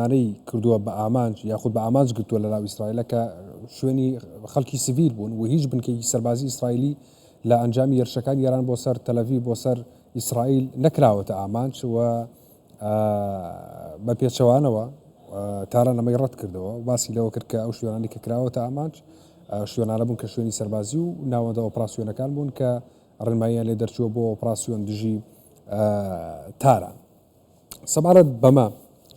ڕێنمایی کردووە بە ئامانج یاخود بە ئامانج گرتووە لە ناو ئیسرائیلە کە شوێنی خەڵکی سیڤیل بوون و هیچ بنکەی سەربازی ئیسرائیلی لە ئەنجامی یەرشەکانی ئێران بۆ سەر تەلەڤیڤ بۆ سەر ئیسرائیل نەکراوەتە ئامانج و بە پێچەوانەوە تاران ئەمەی ڕەت کردەوە باسی لەوە کرد کە ئەو شوێنانی کە کراوەتە ئامانج شوێنانە بوون کە شوێنی سەربازی و ناوەندە ئۆپراسیۆنەکان بوون کە ڕێنماییان لێ دەرچووە بۆ ئۆپراسیۆن دژی تاران. سەبارەت بەمە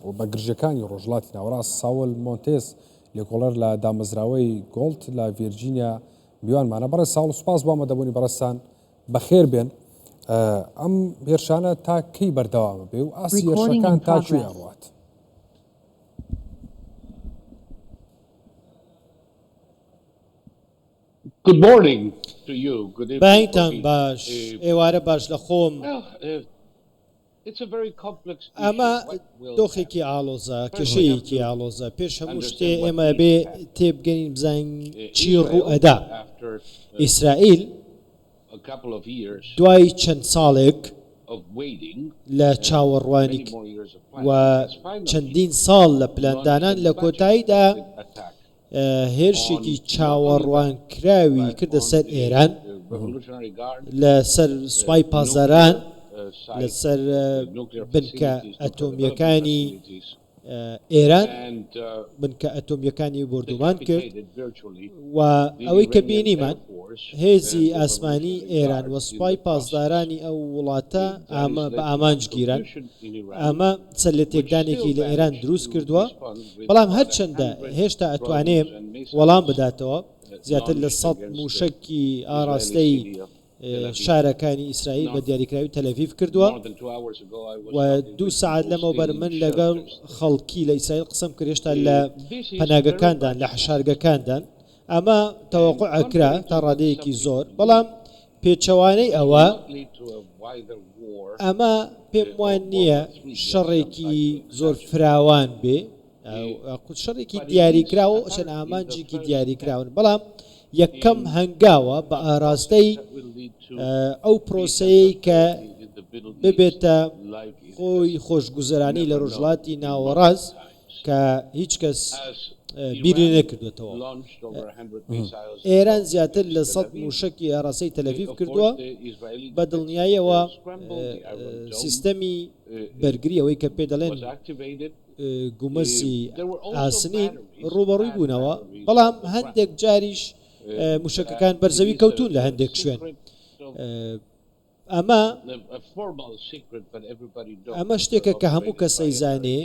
و بە گرژەکانی ڕۆژهەڵاتی ناوەڕاست ساول مۆنتێز لێکۆڵەر لە دامەزراوەی گۆڵد لە ڤێرجینیا میوانمانە. بەڕێز ساڵ و سوپاس بۆ ئامادەبوونی بەڕێستان بەخێر بێن. ئەم هێرشانە تا کەی بەردەوامە بێ و ئاسی هێرشەکان تا کوێ ئەڕوات؟ Good morning to you. Good evening. بەیتان باش ئێوارە باش لە خۆم. ئەمە دۆخێکی ئاڵۆزە کێشەیەکی ئاڵۆزە پێش هەموو شتێ ئێمە بێ تێبگەین بزانین چی ڕوو ئەدا. ئیسرائیل دوای چەند ساڵێک لە چاوەڕوانی و چەندین ساڵ لە پلاندانان لە کۆتاییدا هێرشێکی چاوەڕوانکراوی کردە سەر ئێران لەسەر سوپای پازەران لەسەر بنکە ئەتۆمیەکانی ئێران بنکە ئەتۆمیەکانی بردومان کرد و ئەوەی کە بینیمان هێزی ئاسمانی ئێران و سوپای پاسدارانی ئەو وڵاتە بە ئامانجگیران ئەمە سەر لە تێکدانێکی لە ئێران دروست کردووە. بەڵام هەرچەندە هێشتا ئەتوانێ وەڵام بداتەوە زیاتر لە 100 موشکی ئاراستەی شارەکانی ئیسرائیل بە دیاریکراوی تەلەڤیڤ کردووە و 2 ساعت لەمەوبەر من لەگەڵ خەڵکی لە ئیسرائیل قسەم کرد هێشتا لە پەناگەکاندان لە حەشارگەکاندان ئەمە تەوەقوع ئەکرا تا ڕادەیەکی زۆر. بەڵام پێچەوانەی ئەوە ئەمە پێم وان نییە شەڕێکی زۆر فراوان بێ شەڕێکی دیاریکراوە چەند ئامانجێکی دیاریکراون. بەڵام یەکەم هەنگاوە بە ئاراستەی ئەو پرۆسەیە کە ببێتە خۆی خۆشگوزەرانی لە ڕۆژهەڵاتی ناوەڕاست کە هیچ کەس بیری نەکردوێتەوە. ئێران زیاتر لە 100 موشکی ئاراستەی تەلەڤیڤ کردووە بە دڵنیاییەوە سیستەمی بەرگری ئەوەی کە پێ دەڵێن گومەسی ئاسنین ڕوبەڕووی بوونەوە. بەڵام هەندێک جاریش موشکەکان بەرزەوی کەوتون لە هەندێک شوێن. ئەمە شتێکە کە هەموو کەسەی زانێ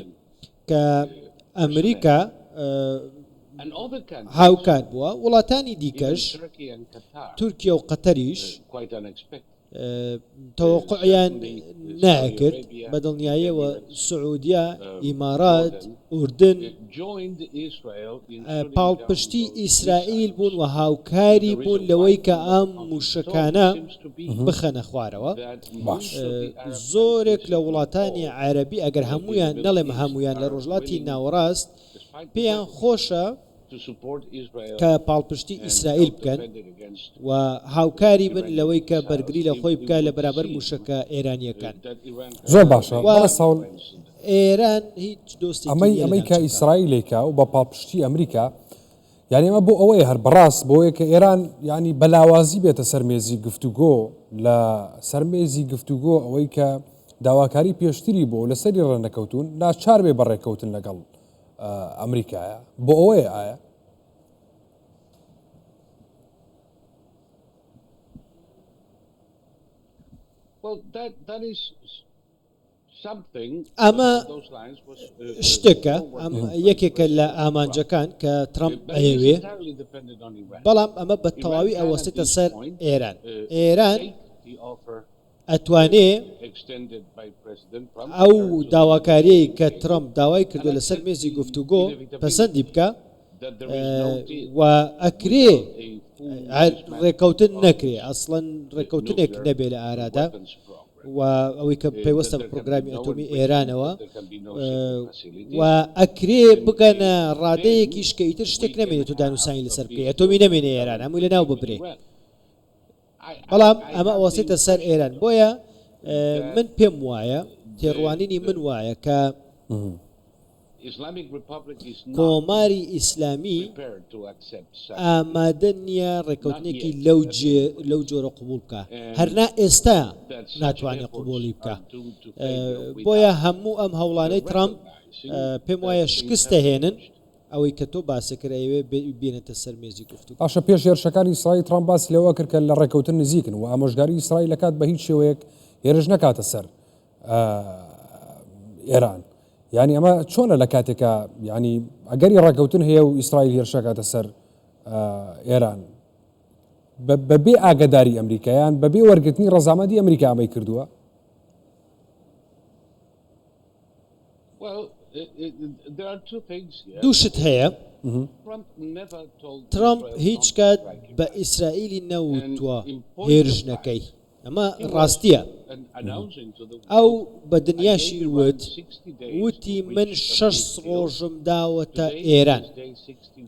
کە ئەمریکا هاوکار بووە وڵاتانی دیکەش تورکیا و قەتەریش تەوەقوعیان ناکرد بە دڵنیاییەوە سعودیا ئیمارات ئوردن پاڵپشتی ئیسرائیل بوون و هاوکاری بوون لەوەی کە ئەم موشکانە بخەنە خوارەوە. زۆرێک لە وڵاتانی عەرەبی ئەگەر هەمویان نەڵێم هەمویان لە ڕۆژهەڵاتی ناوەڕاست پێیان خۆشە کە پاڵپشتی ئیسرائیل بکەن و هاوکاری بن لەوەی کە بەرگری لە خۆی بکە لە بەرامبەر موشکە ئێرانیەکان. زۆر باشە ساڵ ئێران هیچ دۆستی ئەمەی کە ئیسرائیلێکە و بە پاڵپشتی ئەمریکا یعنی ئەمە بۆ ئەوەیە هەر بەڕاست بۆیە کە ئێران ینی بەلاوازی بێتە سەرمێزی گفتوگۆ لە سەرمێزی گفتوگۆ ئەوەی کە داواکاری پێشتری بۆ لەسەری ڕێنەکەوتون ناچار بێ بەڕێکەوتن لەگەڵ ئەمریکایە بۆ ئەوەیە ئایا ئەمە شتێکە یەکێکە لە ئامانجەکان کە ترامپ ئەیەوێ. بەڵام ئەمە بە تەواوی ئەوەستێتە سەر ئێران. ئێران ئەتوانێ ئەو داواکاریەی کە ترامپ داوای کردو لەسەر مێزی گفتوگۆ پەسەندی بکە و ئەکرێ ڕێکەوتن نەکرێ ئەسڵەن ڕێکەوتنێک نەبێ لە ئارادا و ئەوەی کە پێوەستە بە پرۆگرامی ئەتۆمی ئێرانەوە و ئەکرێ بگەنە ڕادەیەکیش کە ئیتر شتێک نامێنێت و دانووسانی لەسەر بکەی ئەتۆمی نامێنێ ئێران هەمووی لەناو ببرێ. بەڵام ئەمە ئەوەسێتە سەر ئێران. بۆیە من پێم وایە تێڕوانینی من وایە کە Islamic Republic is not کۆماری ئیسلامی prepared to accept such. ئامادە نییە ڕێکەوتنێکی لەو جۆرە قبول بکە هەرنا ئێستا ناتوانێت قبولی بکە بۆیە هەموو ئەم هەوڵانەی ترامپ پێم وایە شکستە هێنن ئەوەی کە تۆ باسەکرایوێ بێنێتە سەر مێزی گفتوگۆ باشە پێش هێرشەکانی ئیسرائیل ترامپ باسی لەوە کرد کە لە ڕێکەوتن نزیکن و ئامۆژگاری ئیسرائیل لەکات بە هیچ شێوەیەک هێرش نەکاتە سەر ئێران یعنی ئەمە چۆنە لە کاتێکە ینی ئەگەری ڕێکەوتن هەیە و ئیسرائیل هێرشەکاتە سەر ئێران بەبێ ئاگداری ئەمریکایان بەبێ وەرگرتنی ڕەزامەندی ئەمریکا ئەمەی کردووە دوو شت هەیە ترامپ هیچ کات بە ئیسرائیلی نەوتووە هێرش نەکەی ئەمە ڕاستیە ئەو بە دنیاشی وتی من 6 ڕۆژم داوەتە ئێران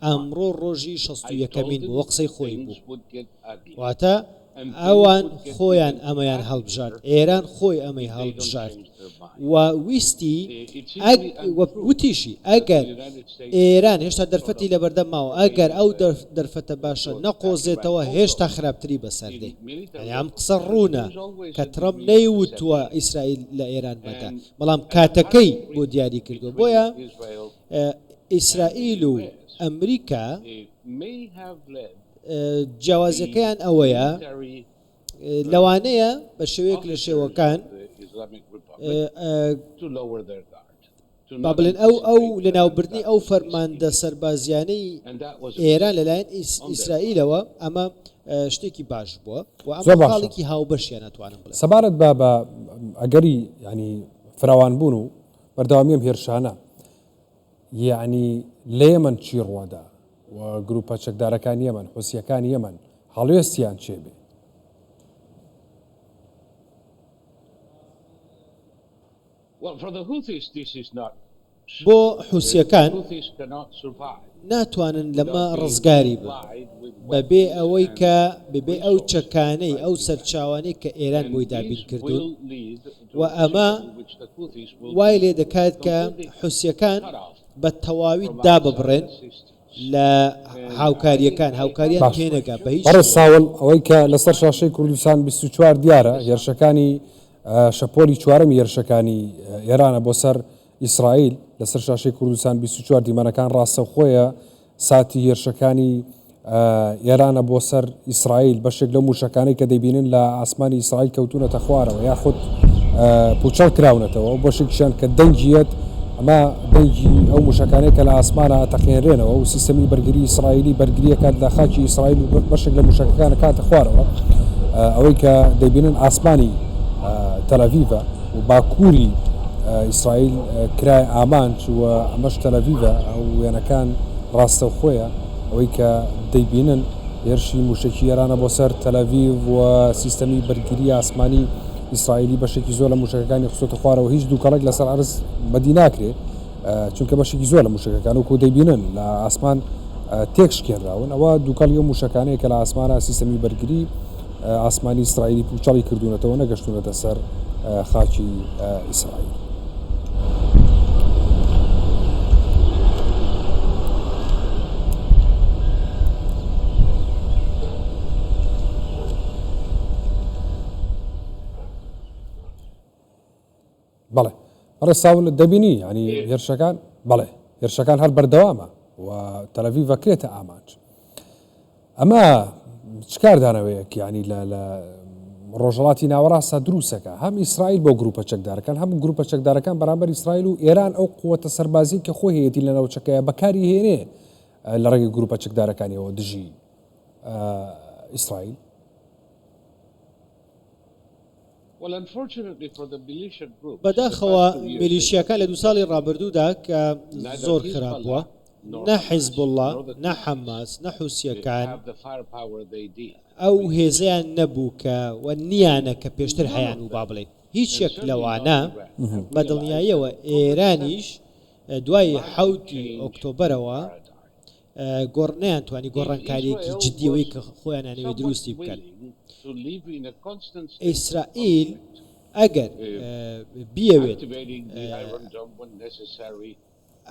ئەمڕۆ ڕۆژی 61مین بوو قسەی خۆی بوو واتە ئەوان خۆیان ئەمەیان هەڵبژارد ئێران خۆی ئەمەی هەڵبژارد و ویستی وتیشی ئەگەر ئێران هێشتا دەرفەتی لە بەردەماوە ئەگەر ئەو دەرفەتە باشە نەقۆزێتەوە هێشتا خراپتری بەسەردێ ئەم قسە ڕوونە کە ترامپ نەیوتووە ئیسرائیل لە ئێران بەدا بەڵام کاتەکەی بۆ دیاری کردو بۆیە ئیسرائیل و ئەمریکا جیاوازەکەیان ئەوەیە لەوانەیە بە شێوەیەک لە شێوەکان با بڵێن ئەو لە ناوبردنی ئەو فەرماندە سەربازیانەی ئێران لەلایەن ئیسرائیلەوە ئەمە شتێکی باش بووە و ئەمە خاڵێکی هاوبەشیان ناتوانم بڵێن سەبارەت بە ئەگەری ینی فراوان بوون و بەردەوامیم هێرشانە یعنی لە یەمەن چی ڕوادا و گروپە چەکدارەکانی یەمەن حوسیەکانی یەمەن هەڵوێستیان چێ بێ بۆ حوسیەکان ناتوانن لەمە ڕزگاری بن بەبێ ئەوەی کە ببێ ئەو چەکانەی ئەو سەرچاوانەی کە ئێران بۆی دابین کردوون و ئەمە وای لێ دەکات کە حوسیەکان بە تەواوی داببڕێن لە هاوکاریەکان هاوکاریان پێنەگا بە هیچ ساوڵ ئەوەی کە لەسەر شاشەی کوردستان 24 دیارە هێرشەکانی شەپۆلی چوارەمی هێرشەکانی ئێرانە بۆ سەر ئیسرائیل لەسەر شاشەی کوردستان 24 دیمەنەکان ڕاستەخۆیە ساتی هێرشەکانی ئێرانە بۆ سەر ئیسرائیل بەشێک لە موشەکانی کە دەبینن لە ئاسمانی ئیسرائیل کەوتونەتە خوارەوە یاخود پوچەڵ کراونەتەوە و بەشێکیشان کە دەنگیەت ئەمە دەنگی ئەو موشەکانەی کە لە ئاسمانە تەقێنرێنەوە و سیستەمی بەرگری ئیسرائیلی بەرگریەکات لە خاکی ئیسرائیل و بەشێک لە موشەکەکانە کاتە خوارەوە ئەوەی کە دەبینن ئاسمانی تەلەڤیڤە و باکووری ئیسرائیل کرای ئامانج و ئەمەش تەلەڤیڤە ئەو وێنەکان ڕاستەوخۆیە ئەوەی کە دەیبینن هێرشی موشکی ئێرانە بۆ سەر تەلەڤیڤ و سیستەمی بەرگری ئاسمانی ئیسرائیلی بەشێکی زۆر لە موشەکەەکانی خستۆتە خوارەوە هیچ دووکەڵێک لەسەر عرز بەدی ناکرێت چونکە بەشێکی زۆر لە موشەکەەکان و دەیبینن لە ئاسمان تێکشکێنراون ئەوە دووکەڵی و موشەکانەیە کە لە ئاسمانە سیستەمی بەرگری ئاسمانی ئیسرائیلی پوچەڵی کردوونەتەوە نەگەشتونەتە سەر خاکی ئیسرائیل. بەڵێ بەڕێ ساول دەبینی ینی هێرشەکان بەڵێ هێرشەکان هەر بەردەوامە و تەلەڤیڤ ئەکرێتە ئامانج ئەمە چکاردانەوەیەک ینی لە ڕۆژهڵاتی ناوەڕاستە دروستەکە هەم ئیسرائیل بۆ گروپە چەکدارەکان هەموو گروپە چەکدارەکان بەرامبەر ئیسرائیل و ئێران ئەو قووەتە سەربازی کە خۆی هەیەی لە ناوچەکەیە بەکاری هێنێ لە ڕێگەی گروپە چەکدارەکانیەوە دژی ئیسرائیل. بەداخەوە میلیشیاکان لە 2 ساڵی ڕابردوودا کە زۆر خراپ بووە نە حیزب الله نە حەماس نە حوسیەکان ئەو هێزیان نەبوو کە و نیانە کە پێشتر هەیان و با بڵێن هیچ یەک لەوانە بە دڵنیاییەوە ئێرانیش دوای 7 ئۆکتۆبەرەوە گۆڕنیان توانی گۆڕانکاریەکی جدیەوەی کە خۆیان نانەوێت دروستی بکەن. ئیسرائیل ئەگەر بیەوێت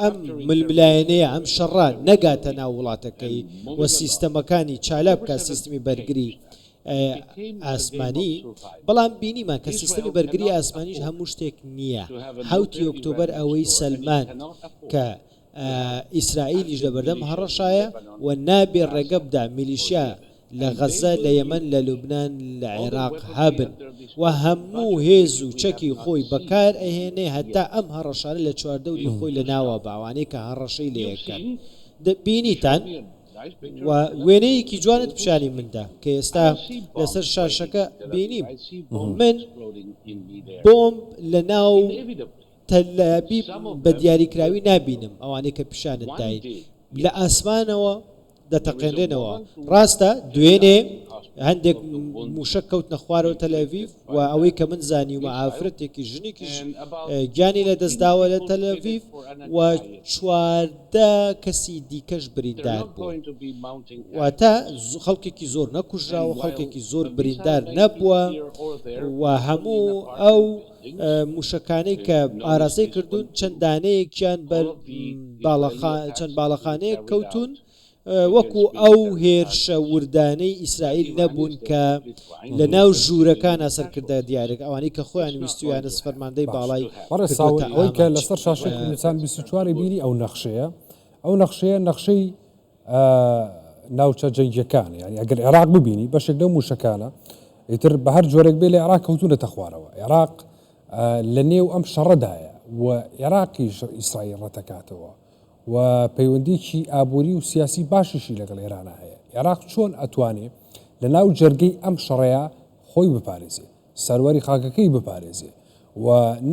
ئەم ململایەنەیە ئەم شەڕە نەگاتە ناو وڵاتەکەی و سیستەمەکانی چالا بکە سیستمی بەرگری ئاسمانی بەڵام بینیمان کە سیستمی بەرگری ئاسمانیش هەموو شتێک نییە. 7 ئۆکتۆبەر ئەوەی سەلمان کە ئیسرائیلیش لە بەردەم هەڕەشایە و نابێ ڕێگە بدا میلیشیا لە غەزە لە یەمەن لە لوبنان لە عێراق هەبن و هەموو هێز و چەکی خۆی بەکار ئەهێنێ هەتا ئەم هەڕەشانە لە چواردەوری خۆی لە ناوە باوانەی کە هەڕەشەی لەیەکەن بینیتان و وێنەیەکی جوانت پیشانی مندا کە ئێستا لەسەر شاشەکە بینیم من بۆم لە ناو تەلەبیب بە دیاریکراوی نابینم ئەوانەی کە پیشانت داین لە ئاسمانەوە دەتەقێنرێنەوە. ڕاستە دوێنێ هەندێک موشە کەوتنە خوارەوە تەلەڤیڤ و ئەوەی کە من زانی و ئافرەتێکی ژنێکیش گیانی لە دەستداوە لە تەلەڤیڤ و 14 کەسی دیکەش بریندار بوو واتە خەڵکێکی زۆر نەکوژراوە خەڵکێکی زۆر بریندار نەبووە و هەموو ئەو موشەکانەی کە ئاراستەی کردوون چەندانەیەکیان بەر چەند باڵەخانەیە کەوتون وەکو ئەو هێرشە وردانەی ئیسرائیل نەبوون کە لە ناو ژوورەکان ئەسەرکردە دیارێک ئەوانەی کە خۆیان ویستویانە فەرماندەی باڵای ئەوەی کە لەسەر شاشەی کوردستان 24 بینی ئەو نەخشەیە ئەو نەخشەیە نەخشەی ناوچە جەنگیەکان یعنی ئەگەر عێراق ببینی بەشێک لەو موشەکانە ئیتر بە هەر جۆرێک بێ لە عێراق کەوتونەتە خوارەوە. عێراق لە نێو ئەم شەڕەدایە و عێراقیش ئیسرائیل ڕەتەکاتەوە و پەیوەندیکی ئابووری و سیاسی باشیشی لەگەڵ ئێرانە هەیە. عێراق چۆن ئەتوانێت لە ناو جەرگەی ئەم شەڕەیە خۆی بپارێزێ سەروەری خاکەکەی بپارێزێ و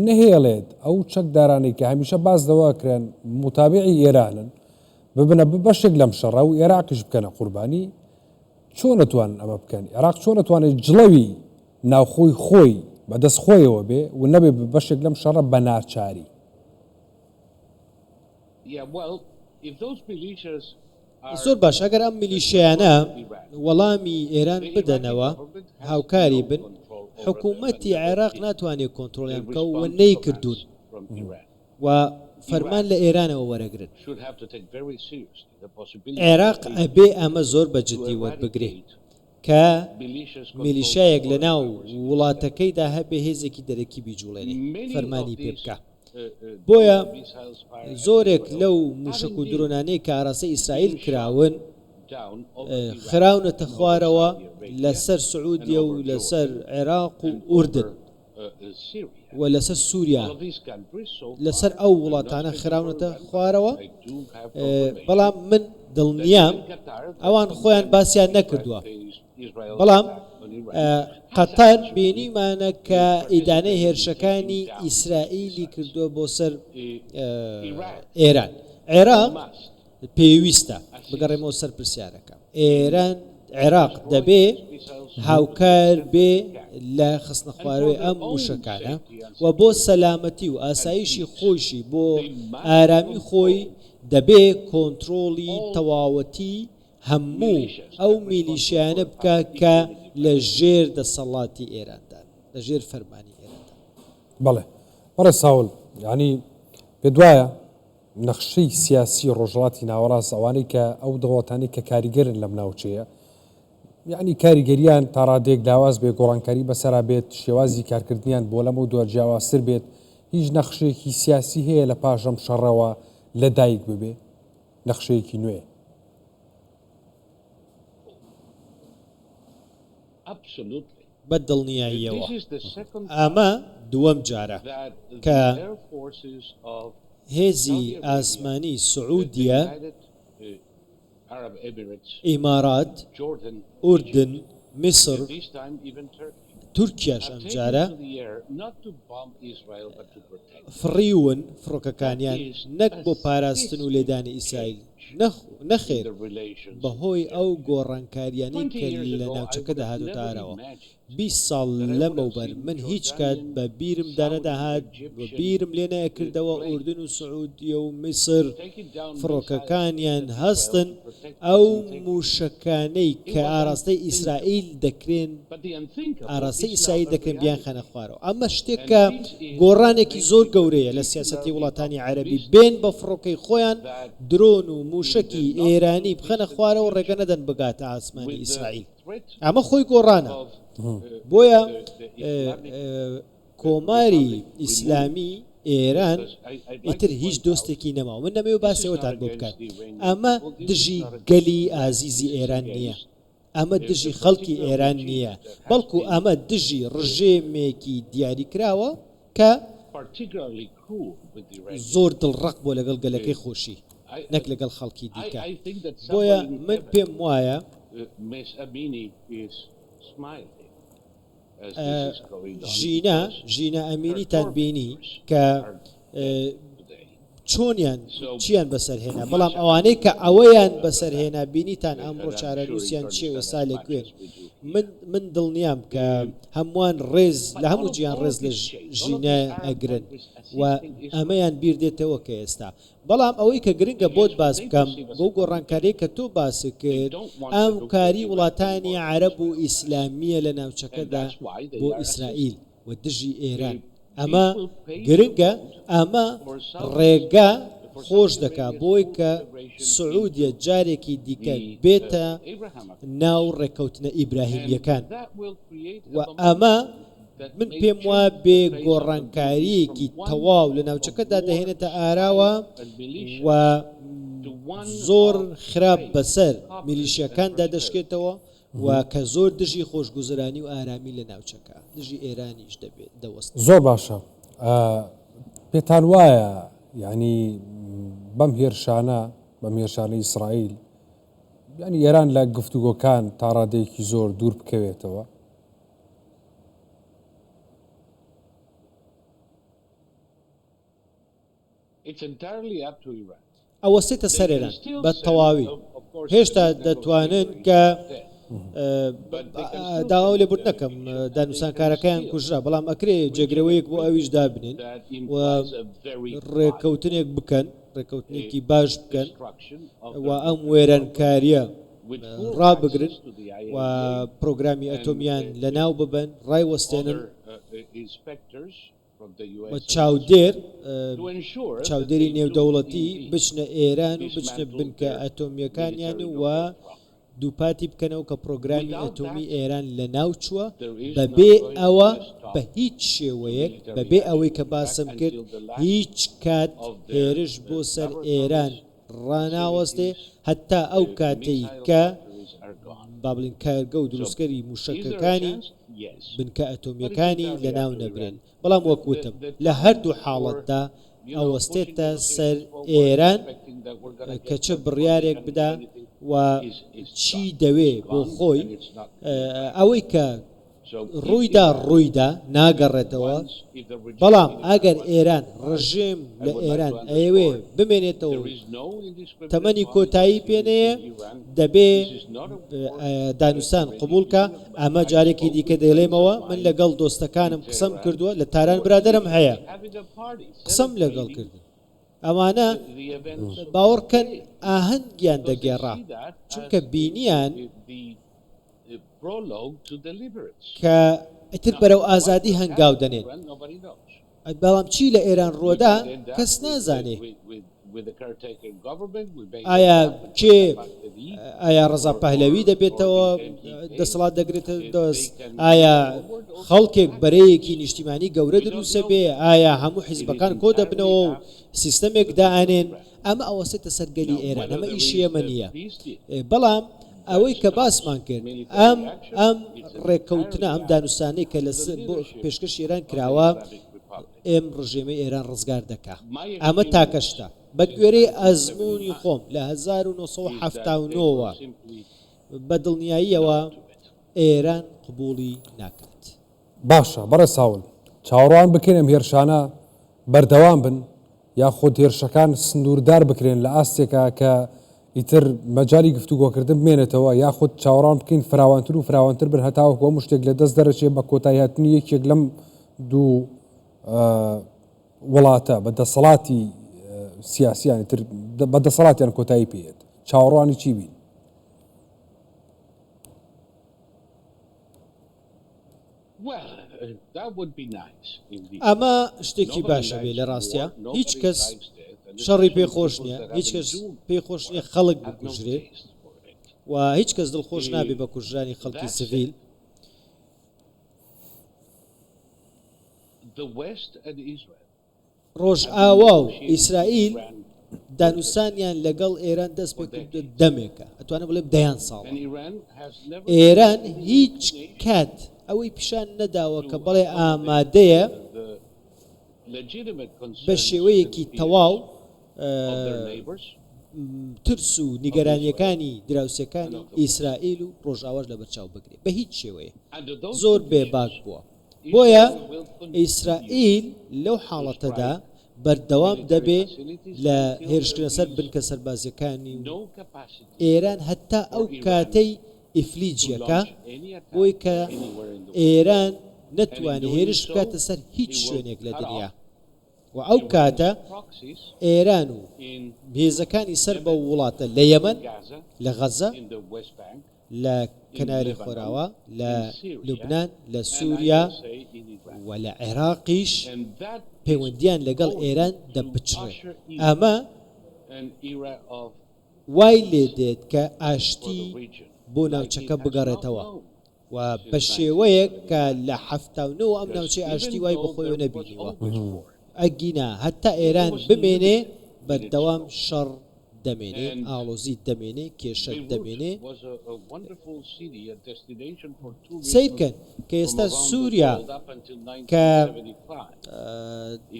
نەهێڵێت ئەو چەکدارانەی کە هەمیشە باز دەواکرێن متابعی ئێرانن ببنە بەشێک لەم شەڕە و عێراقیش بکەنە قوربانی. چۆن ئەتوان ئەمە بکەن؟ عێراق چۆن ئەتوانێت جڵەوی ناوخۆی خۆی بەدەست خۆیەوە بێ و نەبێ بەشێک لەم شەڕە بە ناچاری؟ زۆر باش ئەگەر ئەم میلیشیانە وەڵامی ئێران بدەنەوە هاوکاری بن حکوومەتی عێراق ناتوانێت کۆنتترۆلیان بکە و نەیکردوون و فەرمان لە ئێرانەوە وەرەگرن. عێراق ئەبێ ئەمە زۆر بە جددی وەربگرێ کە میلیشایەک لە ناو وڵاتەکەیدا هەبێ هێزێکی دەرەکی بیجوڵێنێ فەرمانی پێ بکە. بۆیە زۆرێک لەو موشک و درۆنانەی کە ئاراستەی ئیسرائیل کراون خراونەتە خوارەوە لەسەر سعودیە و لەسەر عێراق و ئوردن و لەسەر سووریا لەسەر ئەو وڵاتانە خراونەتە خوارەوە. بەڵام من دڵنیام ئەوان خۆیان باسییان نەکردووە بەڵام قەتەر بینیمانە کە ئیدانەی هێرشەکانی ئیسرائیلی کردووە بۆ سەر ئێران. عێراق پێویستە بگەڕێمەوە سەر پرسیارەکە عێراق دەبێ هاوکار بێ لە خستنە خوارەوەی ئەم موشەکانە و بۆ سەلامەتی و ئاسایشی خۆشی بۆ ئارامی خۆی دەبێ کۆنتترۆلی تەواوەتی هەموو ئەو میلیشیانە بکە کە لە ژێر دەسەڵاتی ئێراندا لە ژێر فەرمانی ئێراندا. بەڵێ بەڕێ ساول ینی پێ دوایە نەخشەی سیاسی ڕۆژهەڵاتی ناوەڕاست ئەوانەی کە ئەو دەوڵەتانی کە کاریگەرن لەم ناوچەیە یعنی کاریگەریان تا ڕادێک داواز بێ گۆڕانکاری بەسەرا بێت شێوازی کارکردنیان بۆ لەمە دووە جیاوازتر بێت هیچ نەخشەیەکی سیاسی هەیە لە پاشەم شەڕەوە لە دایک ببێ نەخشەیەکی نوێ. بە دڵنیاییەوە ئەمە دووەم جارە کە هێزی ئاسمانی سعودیە ئیمارات ئوردن میسر تورکیاش ئەم جارە فڕیون فڕۆکەکانیان نەک بۆ پاراستن و لێدانی ئیسرائیل نەخێر بەهۆی ئەو گۆڕانکاریانەی کە لە ناوچەکەدا هاتوتارەوە 20 ساڵ لەمەوبەر من هیچ کات بە بیرم دانەداهات بیرم لێ نەکردەوە ئوردن و سعودیە و میسر فڕۆکەکانیان هەستن ئەو موشەکانەی کە ئاراستەی ئیسرائیل دەکرێن ئاراستەی ئیسرائیل دەکرێن بیان خەنە خوارەوە ئەمە شتێکە گۆڕانێکی زۆر گەورەیە لە سیاسەتی وڵاتانی عەرەبی بێن بە فڕۆکەی خۆیان درۆن و موشەکی ئێرانی بخەنە خوارەوە ڕێگە نەدەن بگاتە ئاسمانی ئیسرائیل ئەمە خۆی گۆڕانە بۆیە کۆماری ئیسلامی ئێران ئیتر هیچ دۆستێکی نەماوە من نەمەوێت باسەوەتان بۆ بکات ئەمە دژی گەلی ئازیزی ئێران نییە ئەمە دژی خەڵکی ئێران نییە بەڵکو ئەمە دژی ڕژێمێکی دیاری کراوە کە زۆر دڵڕق بۆ لەگەڵ گەلەکەی خۆشی نەک لەگەڵ خەڵکی دیکە بۆیە من پێم وایە ژینە ئەمینیتان بینی کە چۆنیان چیان بەسەرهێنا بەڵام ئەوانەی کە ئەوەیان بەسەرهێنا بینیتان ئەمڕۆ چارەنووسیان چێوە سا لەکوێن من دڵنیام کە هەمووان ڕێز لە هەموو جیان ڕێز لە ژینە ئەگرن و ئەمەیان بیر دێتەوە کە ئێستا بەڵام ئەوەی کە گرنگە بۆت باس بکەم بۆ گۆڕانکاری کە تۆ باسی کرد ئەم کاری وڵاتانی عەرەب و ئیسلامیە لە ناوچەکەدا بۆ ئیسرائیل و دژی ئێران ئەمە گرنگە ئەمە ڕێگا خۆش دەکا بۆی کە سعودیە جارێکی دیکە بێتە ناو ڕێکەوتنە ئیبراهیمیەکان و ئەمە من پێم وە بێ گۆڕانکاریەکی تەواو لە ناوچەکەدا دەهێنێتە ئاراوە و زۆر خراپ بەسەر میلیشیەکاندا دەشکێتەوە و کە زۆر دژی خۆشگوزرانی و ئارامی لە ناوچەکە دژی ئێرانیش دەبێت دەوەست زۆر باشە پێتان وایە یعنی بەم هێرشانە ئیسرائیل ینی ئێران لە گفتوگۆکان تا ڕادەیەکی زۆر دوور بکەوێتەوە ئەوە سێتە سەر ئێران بە تەواوی هێشتا دەتوانن کە داوا لێبور نەکەم دانووسانکارەکەیان کوژرا بەڵام ئەکرێ جێگرەوەیەک بۆ ئەویش دابنێن و ڕێکەوتنێک بکەن ڕێکەوتنێکی باش بکەن و ئەم وێرانکاریە ڕابگرن و پرۆگرامی ئەتۆمیان لە ناو ببن ڕایوەستێنن چاودێری نێودەوڵەتی بچنە ئێران و بچنە بنکە ئەتۆمیەکانیان و دووپاتی بکەنەوە کە پرۆگرامی ئەتۆمی ئێران لە ناو چووە بەبێ ئەوە بە هیچ شێوەیەک بەبێ ئەوەی کە باسم کرد هیچ کات هێرش بۆ سەر ئێران ڕناوەستێ هەتا ئەو کاتەی کە بابلین کارگە و دروستکەری موشەکەکانی بنکە ئەتۆمیەکانی لە ناو نەبرێن بەڵام وەکوتم لە هەردوو حاڵەتدا ئەوەستێتە سەر ئێران کە چه بڕیارێک بدا و چی دەوێ بۆ خۆی ئەوەی کە ڕوویدا ناگەڕێتەوە بەڵام ئەگەر ئێران ڕژێم لە ئێران ئەوێ بمێنێتەوە تەمەنی کۆتایی پێنەیە دەبێ دانووسان قبولکە ئەمە جارێکی دیکە دەڵێمەوە من لەگەڵ دۆستەکانم قسەم کردووە لە تاران برادرم هەیە قسەم لەگەڵ کردن ئەوانە باوەڕکەن ئاهەنگیان دەگێڕا چونکە بینیان کە ئیتر بەرەو ئازادی هەنگاو دەنێن بەڵام چی لە ئێران ڕۆدا کەس نازانێ ئایا کێ ئایا ڕەزا پەهلەوی دەبێتەوە دەسەڵات دەگرێتە دەست ئایا خەڵکێک بەرەیەکی نیشتیمانی گەورە دروسە بێ ئایا هەموو حیزبەکان کۆ دەبنەوە و سیستەمێک دائنێن ئەمە ئەوەسێتە سەرگەلی ئێران ئەمە ئیشی ئێمە نییە بەڵام ئەوەی کە باسمان کرد ئەم ڕێککەوتنە ئەم دانووسانەی کە لە پێشکەش ئێران کراوە ئێم ڕژێمەی ئێران ڕزگار دەکا ئەمە تاکەشتا بە گوێرەی ئەزمموی خۆم لە 1970ەوە بە دڵنیاییەوە ئێران قبوڵی ناکات باشە بەڕێ ساول چاوەڕوان بکەین ئەم هێرشانە بەردەوام بن یا خۆ هێرشەکان سنووردار بکرێن لە ئاستێکە کە ئیتر مەجای گفتوگۆکردن بمێنێتەوە یاخود چاوەڕان بکەین فراوانتر و فراوانتر بن هەتاوەکو هەموو شتێک لە دەست دەرەچێت بە کۆتایی هاتنی یەکێک لەم دوو وڵاتە بەدەسەڵاتی سیاسیانی تر بەدەسەڵاتیان کۆتایی پێێت چاوەڕوانی چی بین؟ ئەمە شتێکی باشە بێ لە ڕاستە هیچ کەس شەڕی پێخۆش نییە هیچ کەس پێخۆش نییە خەڵک بکوژرێ و هیچ کەس دڵخۆش نابێ بە کوژرانی خەڵکی سڤیل ڕۆژ ئاوا و ئیسرائیل دانووسانیان لەگەڵ ئێران دەست پێ دەمێکە ئەتوانە بڵێ دەیان ساڵ ئێران هیچ کات ئەوەی پیشان نەداوە کە بەڵێ ئامادەیە بە شێوەیەکی تەواو ترس و نیگەرانیەکانی دراوسەکانی ئیسرائیل و ڕۆژاواش لە بەرچاو بگرێت بە هیچ شێوەیە زۆر بێباک بووە بۆیە ئیسرائیل لەو حاڵەتەدا بەردەوام دەبێ لە هێرشکردنە سەر بنکە سەربازیەکانی ئێران هەتا ئەو کاتەی ئیفلیجیەکە بۆی کە ئێران نەتوانێت هێرش بکاتە سەر هیچ شوێنێک لە دنیا و ئەو کاتە ئێران و هێزەکانی سەر بە وڵاتە لە یەمەن لە غەزە لە کەناری خۆراوە لە لوبنان لە سووریا و لە عێراقیش پەیوەندیان لەگەڵ ئێران دەپچڕێ ئەمە وای لێ دێت کە ئاشتی بۆ ناوچەکە بگەڕێتەوە و بە شێوەیەک کە لە 79 ئەم ناوچەی ئاشتی وای بەخۆیەوە نەبینیوە ئەگینا هەتا ئێران بمێنێ بەردەوام شەڕ دەمێنێ ئاڵۆزی دەمێنێ کێشە دەمێنێ سیرکەن کە ئێستا سووریا کە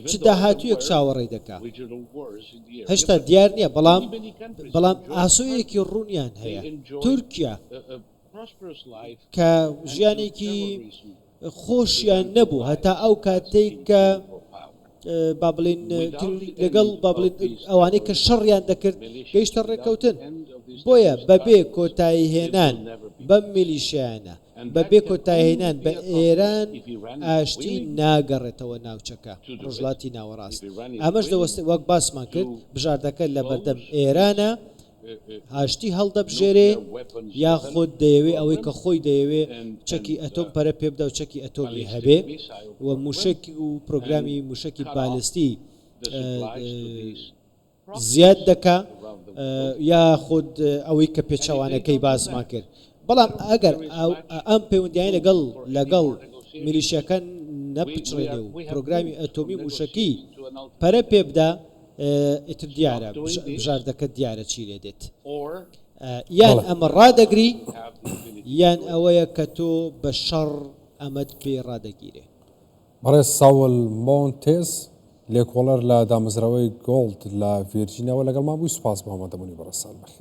چ داهاتوویەک چاوەڕێی دەکات هێشتا دیار نییە بەڵام ئاسۆیەکی ڕوونیان هەیە تورکیا کە ژیانێکی خۆشیان نەبوو هەتا ئەو کاتێک کە با بڵێن لەگەڵ با بڵێن ئەوانەی کە شەڕیان دەکرد گەیشتە ڕێکەوتن بۆیە بەبێ کۆتایی هێنان بەم میلیشیانە بەبێ کۆتایی هێنان بە ئێران ئاشتی ناگەڕێتەوە ناوچەکە ڕۆژڵاتی ناوەڕاست ئەمەش دەوەست وەک باسمان کرد بژاردەکە لە بەردەم ئێرانە هاشتی هەڵدەبژێرێ یا خۆت دەیەوێ ئەوەی کە خۆی دەیەوێ چەکی ئەتۆم پەرە پێ بدە و چەکی ئەتۆمی هەبێ و موشکی و پرۆگرامی موشکی بالستی زیاد دەکا یا خۆت ئەوەی کە پێچەوانەکەی باسمان کرد بەڵام ئەگەر ئەم پەیوەندیانی لەگەڵ میلیشیەکان نەپچڕێنێ و پرۆگرامی ئەتۆمی موشکی پەرە پێ بدە ئیتر دیارە بژاردەکە دیارە چی لێ دێت یان ئەمە ڕادەگری یان ئەوەیە کە تۆ بە شەڕ ئەمەد پێ ڕادەگیرێ بەڕێز ساول مۆنتێز لێکۆڵەر لە دامەزراوەی گۆڵد لە ڤێرجینەوە لەگەڵ ما بووی سوپاس بۆ هەمەدەبوونی بەڕێز ساڵ بەخێر